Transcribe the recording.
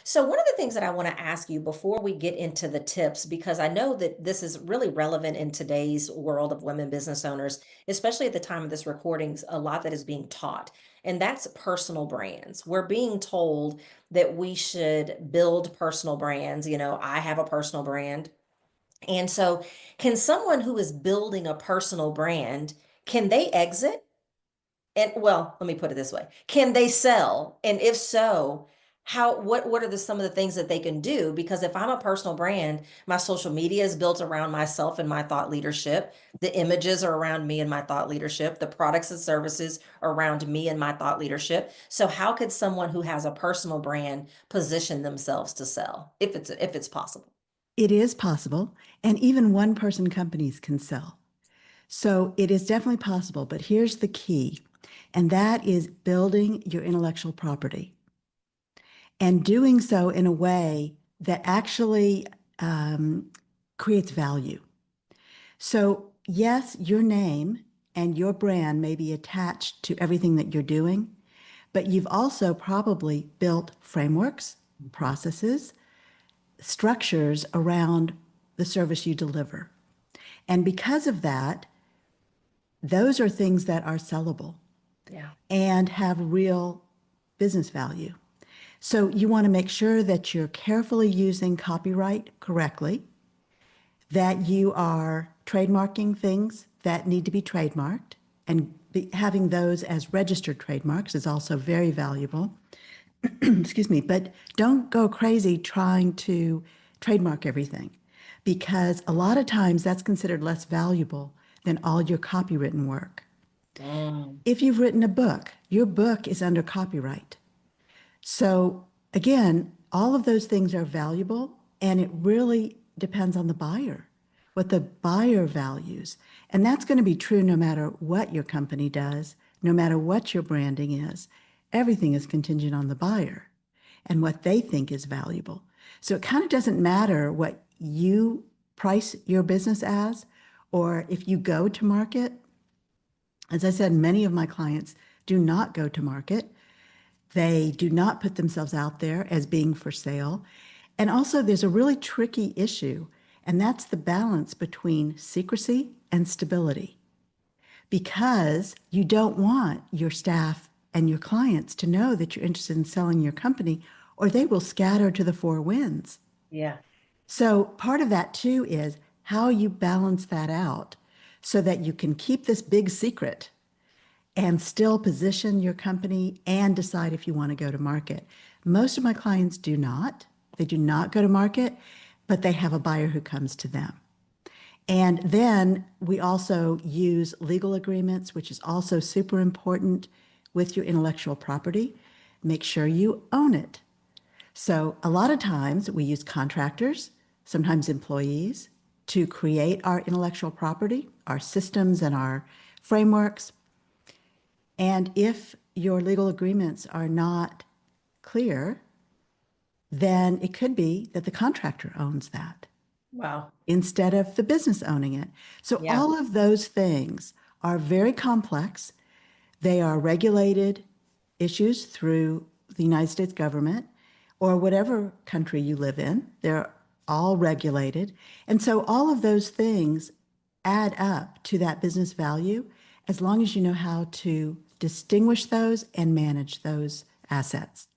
So, one of the things that I want to ask you before we get into the tips, because I know that this is really relevant in today's world of women business owners, especially at the time of this recording, a lot that is being taught, and that's personal brands. We're being told that we should build personal brands. I have a personal brand. And so, can someone who is building a personal brand, can they exit? And well, let me put it this way. Can they sell? And if so, what are some of the things that they can do? Because if I'm a personal brand, my social media is built around myself and my thought leadership. The images are around me and my thought leadership. The products and services are around me and my thought leadership. So how could someone who has a personal brand position themselves to sell if it's possible? It is possible, and even one person companies can sell. So it is definitely possible, but here's the key, and that is building your intellectual property and doing so in a way that actually creates value. So, yes, your name and your brand may be attached to everything that you're doing, but you've also probably built frameworks, processes, structures around the service you deliver. And because of that, those are things that are sellable Yeah. and have real business value. So you want to make sure that you're carefully using copyright correctly, that you are trademarking things that need to be trademarked, and having those as registered trademarks is also very valuable. Excuse me, but don't go crazy trying to trademark everything because a lot of times that's considered less valuable than all your copywritten work. Mm. If you've written a book, your book is under copyright. So again, all of those things are valuable and it really depends on the buyer, what the buyer values. And that's going to be true no matter what your company does, no matter what your branding is. Everything is contingent on the buyer and what they think is valuable. So it kind of doesn't matter what you price your business as, or if you go to market. As I said, many of my clients do not go to market. They do not put themselves out there as being for sale. And also, there's a really tricky issue, and that's the balance between secrecy and stability, because you don't want your staff and your clients to know that you're interested in selling your company, or they will scatter to the four winds. Yeah. So, part of that too is how you balance that out so that you can keep this big secret and still position your company and decide if you want to go to market. Most of my clients do not. They do not go to market, but they have a buyer who comes to them. And then we also use legal agreements, which is also super important with your intellectual property. Make sure you own it. So a lot of times we use contractors, sometimes employees, to create our intellectual property, our systems and our frameworks. And if your legal agreements are not clear, then it could be that the contractor owns that Wow. instead of the business owning it. So Yeah. all of those things are very complex. They are regulated issues through the United States government or whatever country you live in. They're all regulated. And so all of those things add up to that business value as long as you know how to distinguish those and manage those assets.